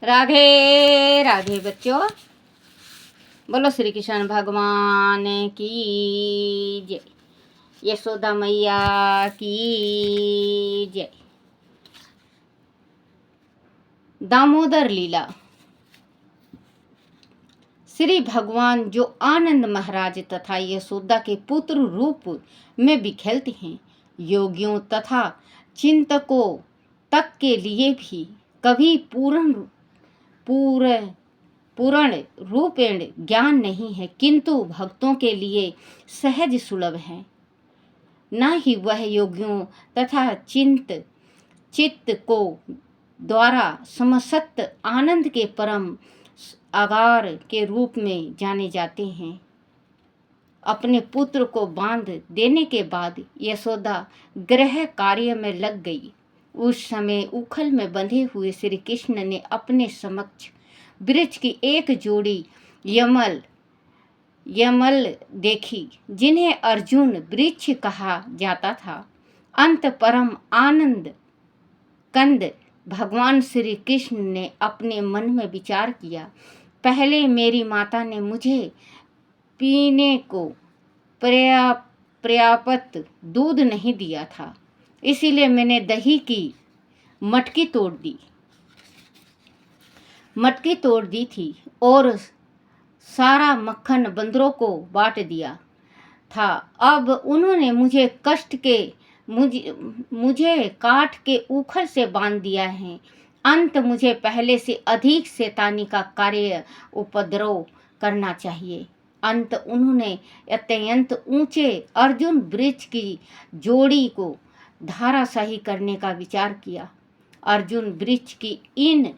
राधे राधे बच्चों, बोलो श्री कृष्ण भगवान की जय, यशोदा मैया की जय। दामोदर लीला। श्री भगवान जो आनंद महाराज तथा यशोदा के पुत्र रूप में विखेलते हैं, योगियों तथा चिंतकों तक के लिए भी कभी पूर्ण रूपेण ज्ञान नहीं है, किंतु भक्तों के लिए सहज सुलभ है। न ही वह योगियों तथा चित्त को द्वारा समसत आनंद के परम आगार के रूप में जाने जाते हैं। अपने पुत्र को बांध देने के बाद यशोदा गृह कार्य में लग गई। उस समय उखल में बंधे हुए श्री कृष्ण ने अपने समक्ष वृक्ष की एक जोड़ी यमल देखी, जिन्हें अर्जुन वृक्ष कहा जाता था। अंत परम आनंद कंद भगवान श्री कृष्ण ने अपने मन में विचार किया, पहले मेरी माता ने मुझे पीने को पर्याप्त दूध नहीं दिया था, इसीलिए मैंने दही की मटकी तोड़ दी थी और सारा मक्खन बंदरों को बांट दिया था। अब उन्होंने मुझे काट के उखल से बांध दिया है। अंत मुझे पहले से अधिक शैतानी का कार्य उपद्रव करना चाहिए। अंत उन्होंने अत्यंत ऊंचे अर्जुन वृक्ष की जोड़ी को धाराशाही करने का विचार किया। अर्जुन वृक्ष की इन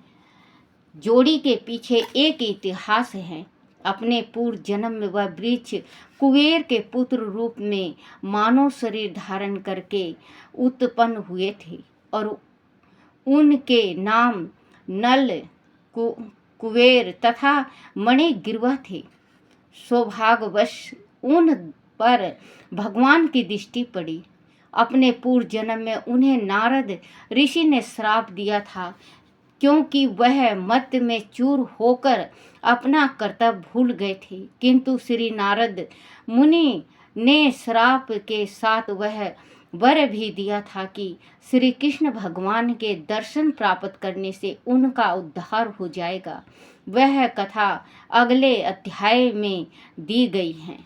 जोड़ी के पीछे एक इतिहास है। अपने पूर्व जन्म में वह वृक्ष कुबेर के पुत्र रूप में मानव शरीर धारण करके उत्पन्न हुए थे और उनके नाम नल, कुबेर तथा मणिग्रीवा थे। सौभाग्यवश उन पर भगवान की दृष्टि पड़ी। अपने पूर्व जन्म में उन्हें नारद ऋषि ने श्राप दिया था, क्योंकि वह मत में चूर होकर अपना कर्तव्य भूल गए थे। किंतु श्री नारद मुनि ने श्राप के साथ वह वर भी दिया था कि श्री कृष्ण भगवान के दर्शन प्राप्त करने से उनका उद्धार हो जाएगा। वह कथा अगले अध्याय में दी गई है।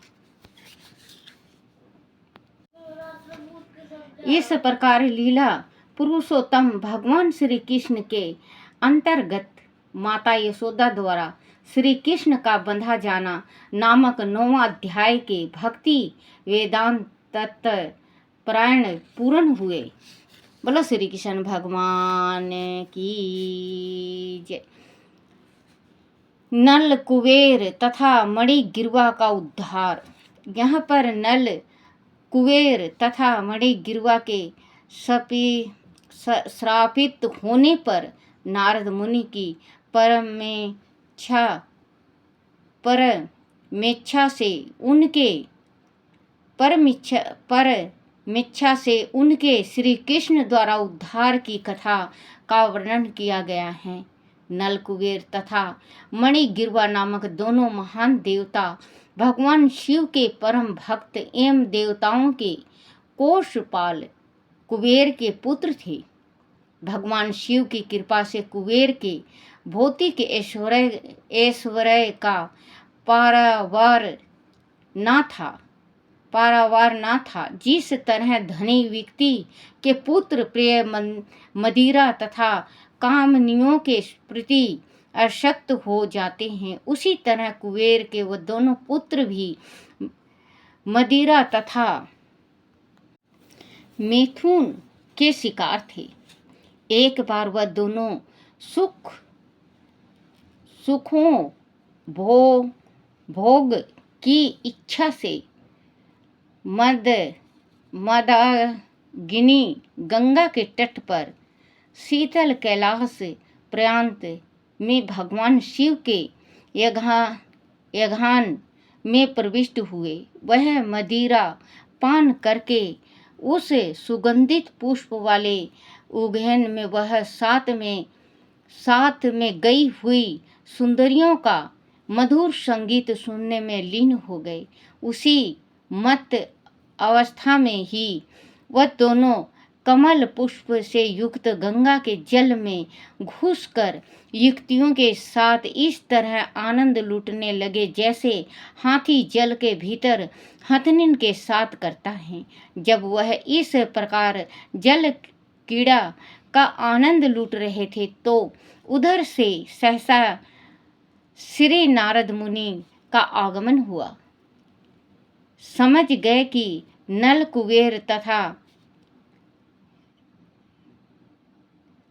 इस प्रकार लीला पुरुषोत्तम भगवान श्री कृष्ण के अंतर्गत माता यशोदा द्वारा श्री कृष्ण का बंधा जाना नामक 9वां अध्याय के भक्ति वेदांत तत्व पारायण पूर्ण हुए। बोलो श्री कृष्ण भगवान की जय। नल, कुबेर तथा मणिग्रीवा का उद्धार। यहाँ पर नल, कुबेर तथा मणिग्रीवा के श्रापित होने पर नारद मुनि की परमेच्छा से उनके श्री कृष्ण द्वारा उद्धार की कथा का वर्णन किया गया है। नल, कुबेर तथा मणिग्रीवा नामक दोनों महान देवता भगवान शिव के परम भक्त एवं देवताओं के कोषपाल कुबेर के पुत्र थे। भगवान शिव की कृपा से कुबेर के भौतिक ऐश्वर्य का पारावार न था। जिस तरह धनी व्यक्ति के पुत्र प्रिय मदिरा तथा कामनियों के प्रति आसक्त हो जाते हैं, उसी तरह कुबेर के वो दोनों पुत्र भी मदिरा तथा मैथुन के शिकार थे। एक बार वह दोनों सुखों भोग की इच्छा से मदाकिनी गंगा के तट पर शीतल कैलाश प्रांत में भगवान शिव के यज्ञान में प्रविष्ट हुए। वह मदिरा पान करके उस सुगंधित पुष्प वाले उद्यान में वह साथ में गई हुई सुंदरियों का मधुर संगीत सुनने में लीन हो गए। उसी मत अवस्था में ही वह दोनों कमल पुष्प से युक्त गंगा के जल में घुसकर युक्तियों के साथ इस तरह आनंद लूटने लगे जैसे हाथी जल के भीतर हथनिन के साथ करता है। जब वह इस प्रकार जल क्रीड़ा का आनंद लूट रहे थे तो उधर से सहसा श्री नारद मुनि का आगमन हुआ। समझ गए कि नल कुबेर तथा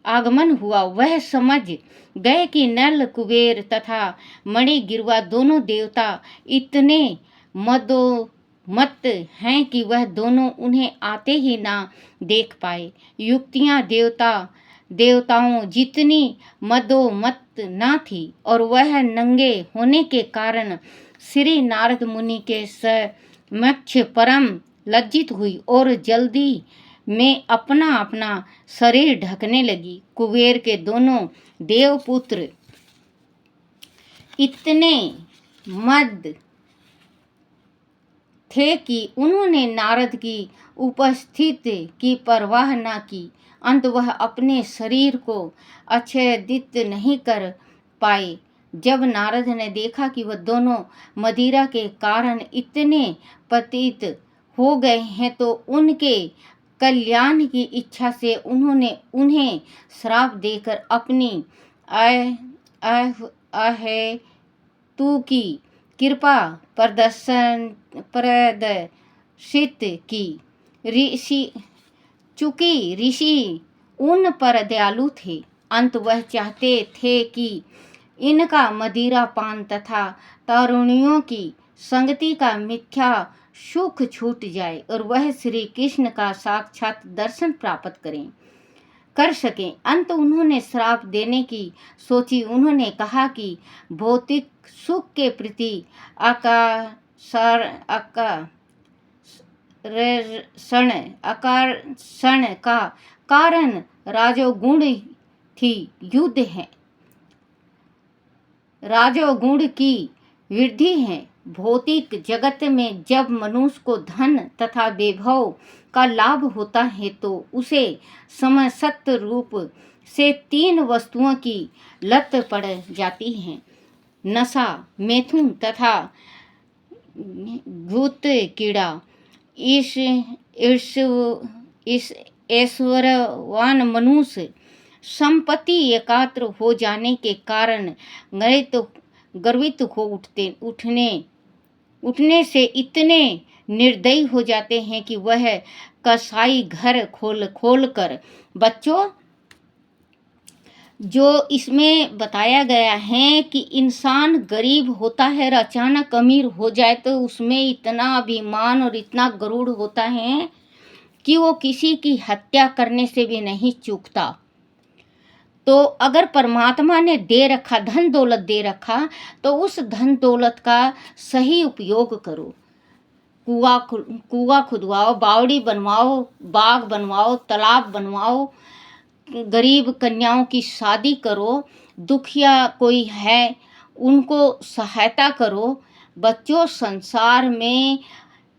आगमन हुआ। वह समझ गए कि नल कुबेर तथा मणिगिरवा दोनों देवता इतने मदोमत्त हैं कि वह दोनों उन्हें आते ही ना देख पाए। युक्तियां देवताओं जितनी मदोमत्त ना थी और वह नंगे होने के कारण श्री नारद मुनि के समक्ष परम लज्जित हुई और जल्दी में अपना अपना शरीर ढकने लगी। कुबेर के दोनों देवपुत्र इतने मद थे कि उन्होंने नारद की उपस्थिति की परवाह न की। अंत वह अपने शरीर को आच्छादित नहीं कर पाए। जब नारद ने देखा कि वह दोनों मदिरा के कारण इतने पतित हो गए हैं तो उनके कल्याण की इच्छा से उन्होंने उन्हें श्राप देकर अपनी अहेतु की कृपा प्रदर्शित की। चूंकि ऋषि उन पर दयालु थे, अंत वह चाहते थे कि इनका मदिरा पान तथा तरुणियों की संगति का मिथ्या सुख छूट जाए और वह श्री कृष्ण का साक्षात दर्शन प्राप्त कर सकें। अंत उन्होंने श्राप देने की सोची। उन्होंने कहा कि भौतिक सुख के प्रति आकर्षण का कारण राजोगुण थी युद्ध है, राजोगुण की वृद्धि है। भौतिक जगत में जब मनुष्य को धन तथा वैभव का लाभ होता है तो उसे समसत रूप से 3 वस्तुओं की लत पड़ जाती है, नशा, मैथुन तथा भूत कीड़ा। इस ऐश्वर्यवान मनुष्य संपत्ति एकत्र हो जाने के कारण गर्वित हो उठने से इतने निर्दयी हो जाते हैं कि वह कसाई घर खोल कर बच्चों, जो इसमें बताया गया है कि इंसान गरीब होता है और अचानक अमीर हो जाए तो उसमें इतना अभिमान और इतना गरूर होता है कि वो किसी की हत्या करने से भी नहीं चूकता। तो अगर परमात्मा ने दे रखा, धन दौलत दे रखा, तो उस धन दौलत का सही उपयोग करो। कुआं खुदवाओ, बावड़ी बनवाओ, बाग बनवाओ, तालाब बनवाओ, गरीब कन्याओं की शादी करो, दुखिया कोई है उनको सहायता करो। बच्चों, संसार में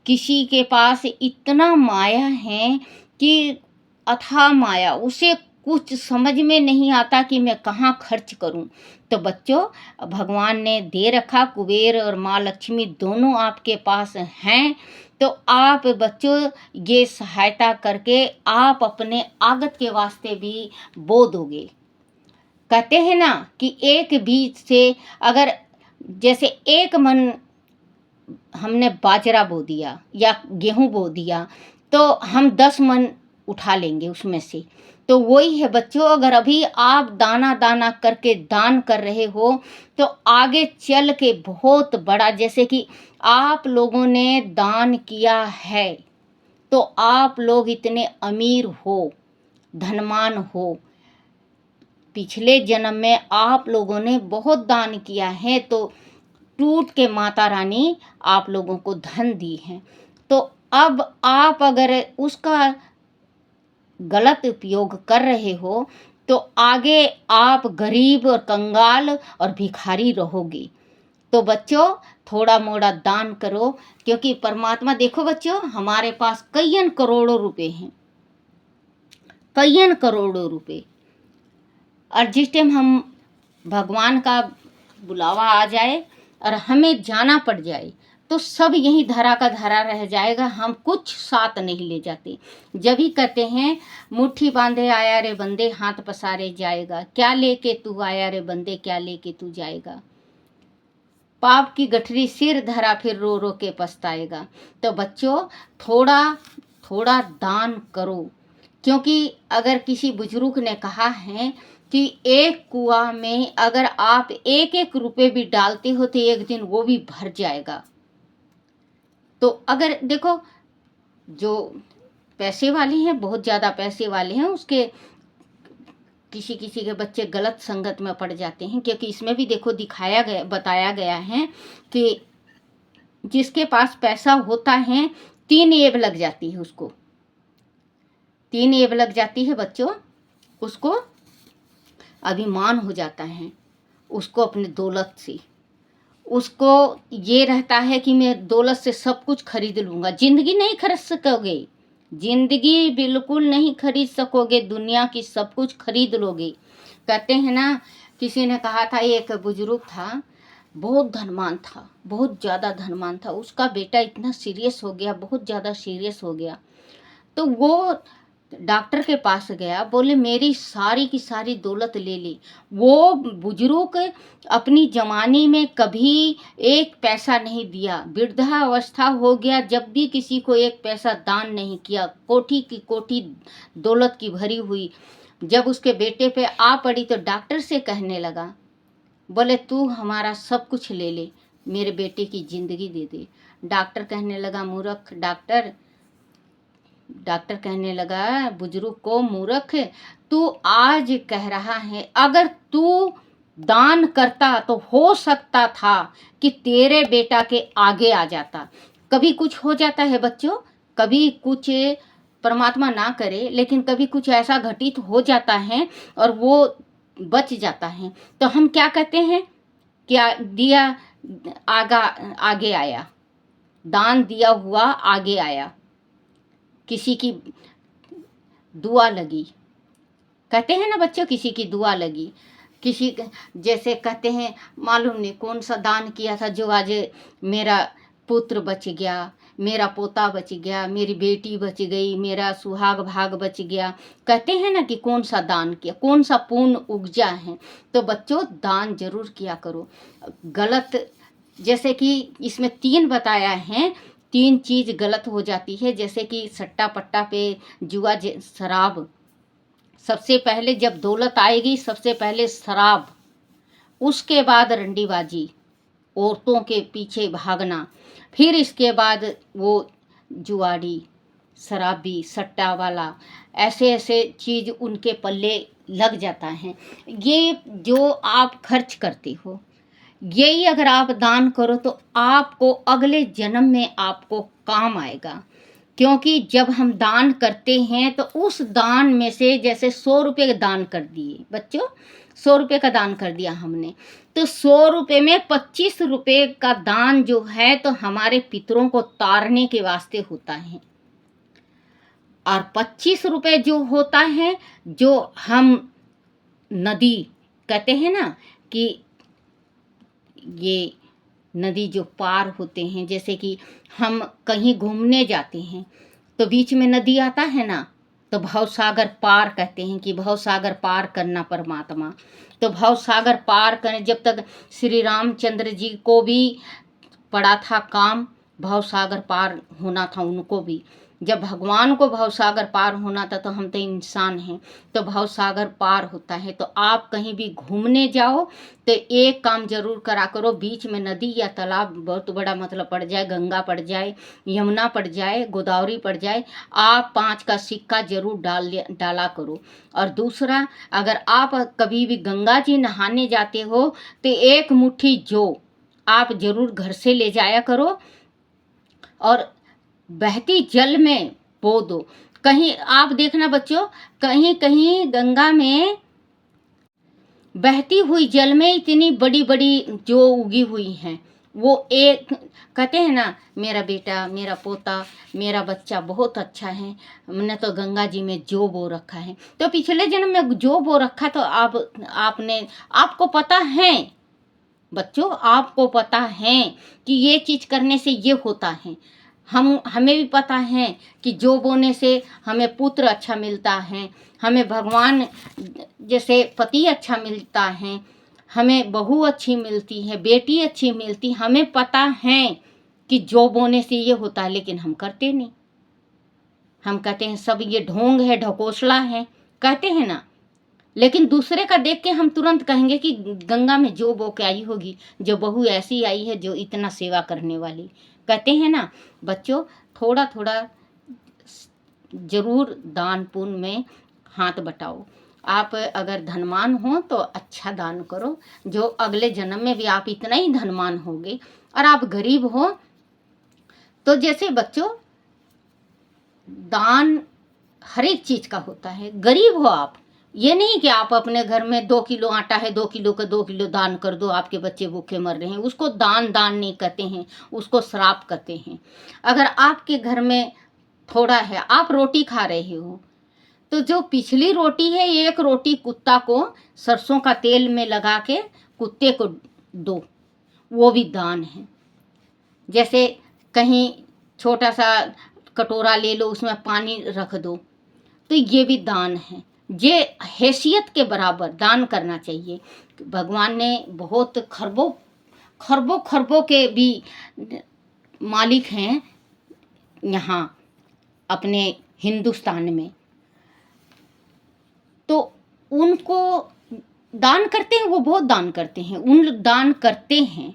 किसी के पास इतना माया है कि अथाह माया, उसे कुछ समझ में नहीं आता कि मैं कहाँ खर्च करूं। तो बच्चों, भगवान ने दे रखा, कुबेर और माँ लक्ष्मी दोनों आपके पास हैं, तो आप बच्चों ये सहायता करके आप अपने आगत के वास्ते भी बो दोगे। कहते हैं ना कि एक बीज से अगर जैसे 1 मन हमने बाजरा बो दिया या गेहूं बो दिया तो हम 10 मन उठा लेंगे उसमें से। तो वही है बच्चों, अगर अभी आप दाना दाना करके दान कर रहे हो तो आगे चल के बहुत बड़ा, जैसे कि आप लोगों ने दान किया है तो आप लोग इतने अमीर हो, धनवान हो, पिछले जन्म में आप लोगों ने बहुत दान किया है तो टूट के माता रानी आप लोगों को धन दी है। तो अब आप अगर उसका गलत उपयोग कर रहे हो तो आगे आप गरीब और कंगाल और भिखारी रहोगे। तो बच्चों थोड़ा मोड़ा दान करो, क्योंकि परमात्मा, देखो बच्चों, हमारे पास कईयन करोड़ों रुपए हैं, कईयन करोड़ों रुपए, और जिस टाइम हम भगवान का बुलावा आ जाए और हमें जाना पड़ जाए तो सब यहीं धरा का धरा रह जाएगा, हम कुछ साथ नहीं ले जाते। जब ही कहते हैं मुट्ठी बांधे आया रे बंदे, हाथ पसारे जाएगा, क्या लेके तू आया रे बंदे, क्या लेके तू जाएगा, पाप की गठरी सिर धरा फिर रो रो के पछताएगा। तो बच्चों थोड़ा थोड़ा दान करो, क्योंकि अगर किसी बुजुर्ग ने कहा है कि एक कुआं में अगर आप एक एक रुपए भी डालते हो तो एक दिन वो भी भर जाएगा। तो अगर देखो, जो पैसे वाले हैं, बहुत ज़्यादा पैसे वाले हैं, उसके किसी किसी के बच्चे गलत संगत में पड़ जाते हैं, क्योंकि इसमें भी देखो दिखाया गया, बताया गया है कि जिसके पास पैसा होता है 3 ऐब लग जाती है उसको, 3 ऐब लग जाती है बच्चों, उसको अभिमान हो जाता है, उसको अपने दौलत से, उसको ये रहता है कि मैं दौलत से सब कुछ खरीद लूँगा। ज़िंदगी नहीं खरीद सकोगे, ज़िंदगी बिल्कुल नहीं खरीद सकोगे, दुनिया की सब कुछ खरीद लोगे। कहते हैं ना, किसी ने कहा था, एक बुजुर्ग था, बहुत धनवान था, बहुत ज़्यादा धनवान था, उसका बेटा इतना सीरियस हो गया, बहुत ज़्यादा सीरियस हो गया, तो वो डॉक्टर के पास गया, बोले मेरी सारी की सारी दौलत ले ली। वो बुजुर्ग अपनी जवानी में कभी एक पैसा नहीं दिया, वृद्धावस्था हो गया जब भी किसी को एक पैसा दान नहीं किया, कोठी की कोठी दौलत की भरी हुई। जब उसके बेटे पे आ पड़ी तो डॉक्टर से कहने लगा, बोले तू हमारा सब कुछ ले ले, मेरे बेटे की ज़िंदगी दे दे। डॉक्टर कहने लगा, मूर्ख, डॉक्टर कहने लगा बुजुर्ग को, मूर्ख, तू आज कह रहा है, अगर तू दान करता तो हो सकता था कि तेरे बेटा के आगे आ जाता। कभी कुछ हो जाता है बच्चों, कभी कुछ परमात्मा ना करे, लेकिन कभी कुछ ऐसा घटित हो जाता है और वो बच जाता है, तो हम क्या कहते हैं, क्या दिया आगे आया, दान दिया हुआ आगे आया, किसी की दुआ लगी, कहते हैं ना बच्चों, किसी की दुआ लगी, किसी जैसे कहते हैं, मालूम नहीं कौन सा दान किया था जो आज मेरा पुत्र बच गया, मेरा पोता बच गया, मेरी बेटी बच गई, मेरा सुहाग भाग बच गया। कहते हैं ना कि कौन सा दान किया, कौन सा पुण्य उपजा है। तो बच्चों दान जरूर किया करो। गलत, जैसे कि इसमें 3 बताया है, 3 चीज़ गलत हो जाती है, जैसे कि सट्टा पट्टा पे, जुआ, शराब। सबसे पहले जब दौलत आएगी, सबसे पहले शराब, उसके बाद रंडीबाजी, औरतों के पीछे भागना, फिर इसके बाद वो जुआड़ी, शराबी, सट्टा वाला, ऐसे ऐसे चीज़ उनके पल्ले लग जाता है। ये जो आप खर्च करते हो, यही अगर आप दान करो तो आपको अगले जन्म में आपको काम आएगा। क्योंकि जब हम दान करते हैं तो उस दान में से, जैसे 100 रुपये का दान कर दिए बच्चों, 100 रुपये का दान कर दिया हमने, तो 100 रुपये में 25 रुपये का दान जो है तो हमारे पितरों को तारने के वास्ते होता है, और 25 रुपये जो होता है, जो हम नदी कहते हैं ना कि ये नदी जो पार होते हैं, जैसे कि हम कहीं घूमने जाते हैं तो बीच में नदी आता है ना, तो भवसागर पार कहते हैं कि भवसागर पार करना परमात्मा। तो भवसागर पार करें, जब तक श्री रामचंद्र जी को भी पड़ा था काम, भवसागर पार होना था उनको भी। जब भगवान को भवसागर पार होना था, तो हम तो इंसान हैं, तो भवसागर पार होता है। तो आप कहीं भी घूमने जाओ तो एक काम जरूर करा करो, बीच में नदी या तालाब, बहुत बड़ा मतलब पड़ जाए, गंगा पड़ जाए, यमुना पड़ जाए, गोदावरी पड़ जाए, आप 5 का सिक्का जरूर डाला करो। और दूसरा, अगर आप कभी भी गंगा जी नहाने जाते हो तो एक मुट्ठी जौ आप जरूर घर से ले जाया करो, और बहती जल में बो दो। कहीं आप देखना बच्चों, कहीं कहीं गंगा में बहती हुई जल में इतनी बड़ी बड़ी जो उगी हुई हैं, वो एक कहते हैं ना, मेरा बेटा, मेरा पोता, मेरा बच्चा बहुत अच्छा है, हमने तो गंगा जी में जो बो रखा है। तो पिछले जन्म में जो बो रखा तो आपको पता है बच्चों, आपको पता है कि ये चीज़ करने से ये होता है। हमें भी पता है कि जो बोने से हमें पुत्र अच्छा मिलता है, हमें भगवान जैसे पति अच्छा मिलता है, हमें बहू अच्छी मिलती है, बेटी अच्छी मिलती, हमें पता है कि जो बोने से ये होता है, लेकिन हम करते नहीं। हम कहते हैं सब ये ढोंग है, ढकोसला है, कहते हैं ना। लेकिन दूसरे का देख के हम तुरंत कहेंगे कि गंगा में जो बो के आई होगी, जो बहू ऐसी आई है जो इतना सेवा करने वाली, कहते हैं ना। बच्चों, थोड़ा थोड़ा जरूर दान पुण्य में हाथ बटाओ। आप अगर धनवान हो तो अच्छा दान करो, जो अगले जन्म में भी आप इतना ही धनवान होगे। और आप गरीब हो तो जैसे बच्चों, दान हर एक चीज का होता है। गरीब हो आप, ये नहीं कि आप अपने घर में 2 किलो आटा है, 2 किलो का 2 किलो दान कर दो, आपके बच्चे भूखे मर रहे हैं, उसको दान नहीं कहते हैं, उसको श्राप कहते हैं। अगर आपके घर में थोड़ा है, आप रोटी खा रहे हो, तो जो पिछली रोटी है, एक रोटी कुत्ता को सरसों का तेल में लगा के कुत्ते को दो, वो भी दान है। जैसे कहीं छोटा सा कटोरा ले लो, उसमें पानी रख दो, तो ये भी दान है। ये हैसियत के बराबर दान करना चाहिए। भगवान ने बहुत खरबों खरबों खरबों के भी मालिक हैं यहाँ अपने हिंदुस्तान में, तो उनको दान करते हैं, वो बहुत दान करते हैं, उन दान करते हैं।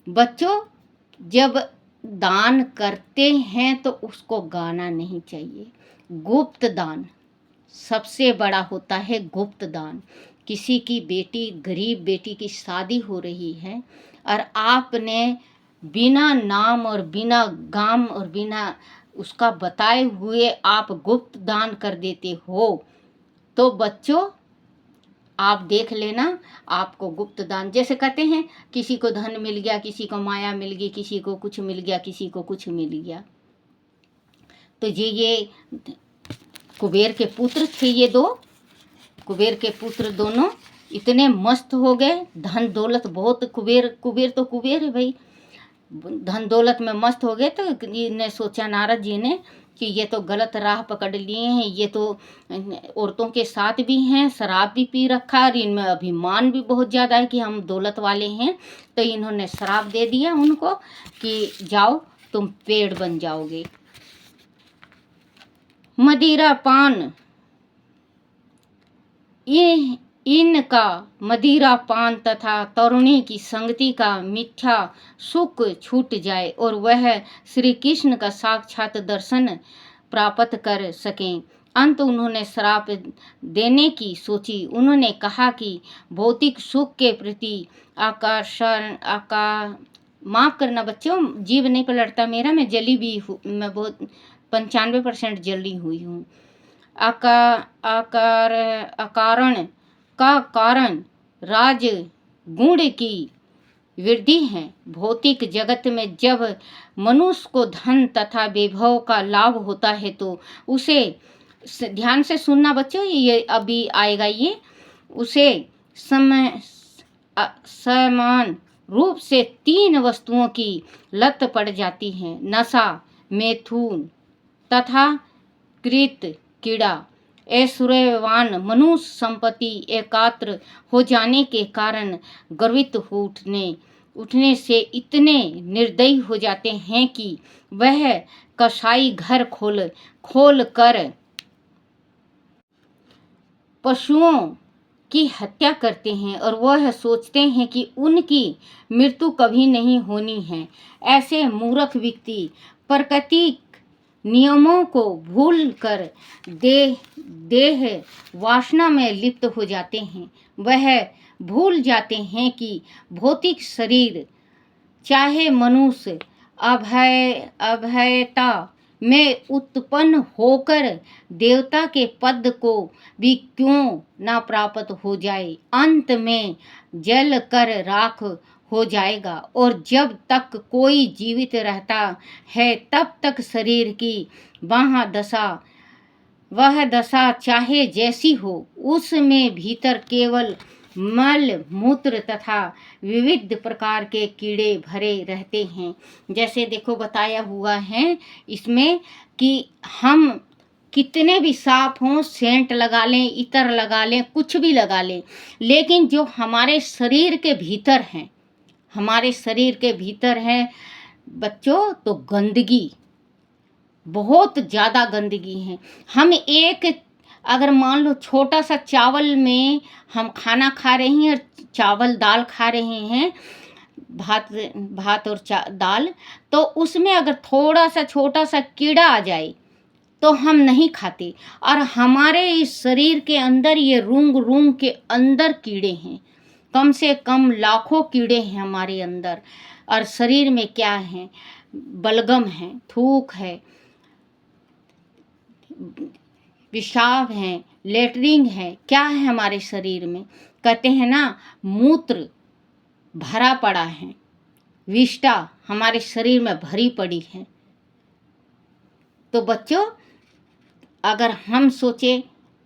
बच्चों, जब दान करते हैं तो उसको गाना नहीं चाहिए। गुप्त दान सबसे बड़ा होता है, गुप्त दान। किसी की बेटी, गरीब बेटी की शादी हो रही है और आपने बिना नाम और बिना गाम और बिना उसका बताए हुए आप गुप्त दान कर देते हो, तो बच्चों आप देख लेना, आपको गुप्त दान, जैसे कहते हैं किसी को धन मिल गया, किसी को माया मिल गई, किसी को कुछ मिल गया, किसी को कुछ मिल गया। तो ये कुबेर के पुत्र थे, ये 2 कुबेर के पुत्र दोनों इतने मस्त हो गए, धन दौलत बहुत, कुबेर तो कुबेर है भाई, धन दौलत में मस्त हो गए। तो इन्हें सोचा नारद जी ने कि ये तो गलत राह पकड़ लिए हैं, ये तो औरतों के साथ भी हैं, शराब भी पी रखा है, और इनमें अभिमान भी बहुत ज़्यादा है कि हम दौलत वाले हैं। तो इन्होंने श्राप दे दिया उनको कि जाओ तुम पेड़ बन जाओगे। मदिरा पान, ये इनका मदिरा पान तथा तरुणी की संगति का मिथ्या सुख छूट जाए और वह श्री कृष्ण का साक्षात दर्शन प्राप्त कर सकें। अंत उन्होंने श्राप देने की सोची। उन्होंने कहा कि भौतिक सुख के प्रति माफ़ करना बच्चों, जीव नहीं पलटता मेरा, मैं जली भी हूँ, मैं बहुत 95% जली हुई हूँ। अकारण का कारण राज गुण की वृद्धि है। भौतिक जगत में जब मनुष्य को धन तथा वैभव का लाभ होता है तो उसे, ध्यान से सुनना बच्चों, ये अभी आएगा, ये उसे समान रूप से 3 वस्तुओं की लत पड़ जाती है, नशा, मैथुन तथा कृत कीड़ा। ऐश्वर्यवान मनुष्य संपत्ति एकात्र हो जाने के कारण गर्वित हो उठने से इतने निर्दयी हो जाते हैं कि वह कसाई घर खोल कर पशुओं की हत्या करते हैं और वह सोचते हैं कि उनकी मृत्यु कभी नहीं होनी है। ऐसे मूर्ख व्यक्ति प्राकृतिक नियमों को भूल कर देह वासना में लिप्त हो जाते हैं। वह भूल जाते हैं कि भौतिक शरीर चाहे मनुष्य अभयता में उत्पन्न होकर देवता के पद को भी क्यों ना प्राप्त हो जाए, अंत में जल कर राख हो जाएगा। और जब तक कोई जीवित रहता है तब तक शरीर की वह दशा चाहे जैसी हो, उसमें भीतर केवल मल मूत्र तथा विविध प्रकार के कीड़े भरे रहते हैं। जैसे देखो बताया हुआ है इसमें कि हम कितने भी साफ हों, सेंट लगा लें, इत्र लगा लें, कुछ भी लगा लें, लेकिन जो हमारे शरीर के भीतर हैं, हमारे शरीर के भीतर है बच्चों, तो गंदगी, बहुत ज़्यादा गंदगी है। हम अगर मान लो छोटा सा चावल में हम खाना खा रहे हैं और चावल दाल खा रहे हैं, भात और दाल, तो उसमें अगर थोड़ा सा छोटा सा कीड़ा आ जाए तो हम नहीं खाते। और हमारे इस शरीर के अंदर ये रूंग के अंदर कीड़े हैं, कम से कम लाखों कीड़े हैं हमारे अंदर। और शरीर में क्या है, बलगम है, थूक है, पेशाब है, लेटरिन है, क्या है हमारे शरीर में। कहते हैं ना, मूत्र भरा पड़ा है, विष्ठा हमारे शरीर में भरी पड़ी है। तो बच्चों, अगर हम सोचें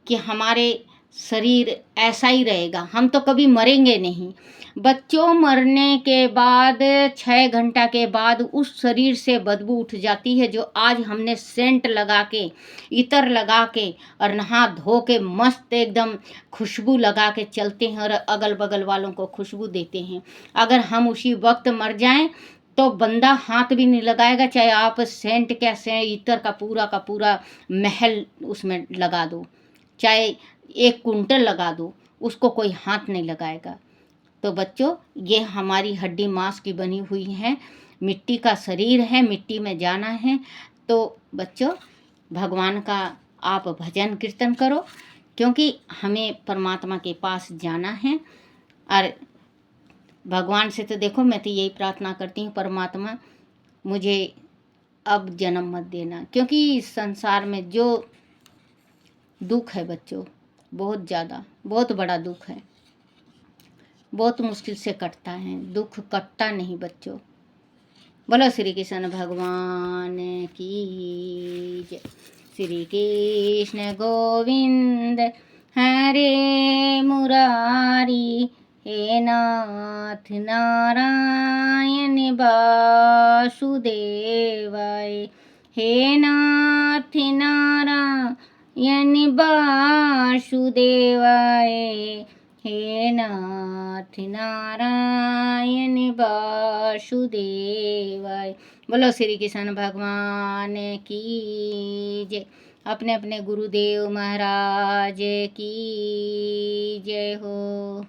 कि हमारे शरीर ऐसा ही रहेगा, हम तो कभी मरेंगे नहीं। बच्चों, मरने के बाद 6 घंटा के बाद उस शरीर से बदबू उठ जाती है, जो आज हमने सेंट लगा के, इत्र लगा के और नहा धो के मस्त एकदम खुशबू लगा के चलते हैं और अगल बगल वालों को खुशबू देते हैं। अगर हम उसी वक्त मर जाएं तो बंदा हाथ भी नहीं लगाएगा, चाहे आप सेंट कैसे इत्र का पूरा महल उसमें लगा दो, चाहे 1 कुंटल लगा दो, उसको कोई हाथ नहीं लगाएगा। तो बच्चों, ये हमारी हड्डी मांस की बनी हुई है, मिट्टी का शरीर है, मिट्टी में जाना है। तो बच्चों, भगवान का आप भजन कीर्तन करो, क्योंकि हमें परमात्मा के पास जाना है। और भगवान से तो देखो, मैं तो यही प्रार्थना करती हूँ, परमात्मा मुझे अब जन्म मत देना, क्योंकि इस संसार में जो दुख है बच्चों, बहुत ज़्यादा, बहुत बड़ा दुख है, बहुत मुश्किल से कटता है, दुख कटता नहीं बच्चों। बोलो श्री कृष्ण भगवान की जय। श्री कृष्ण गोविंद हरे मुरारी, हे नाथ नारायण वासुदेवाय, हे नाथ नारायण वासुदेवाय, हे नाथ नारायण वासुदेवाय। बोलो श्री कृष्ण भगवान की जय। अपने अपने गुरुदेव महाराज की जय हो।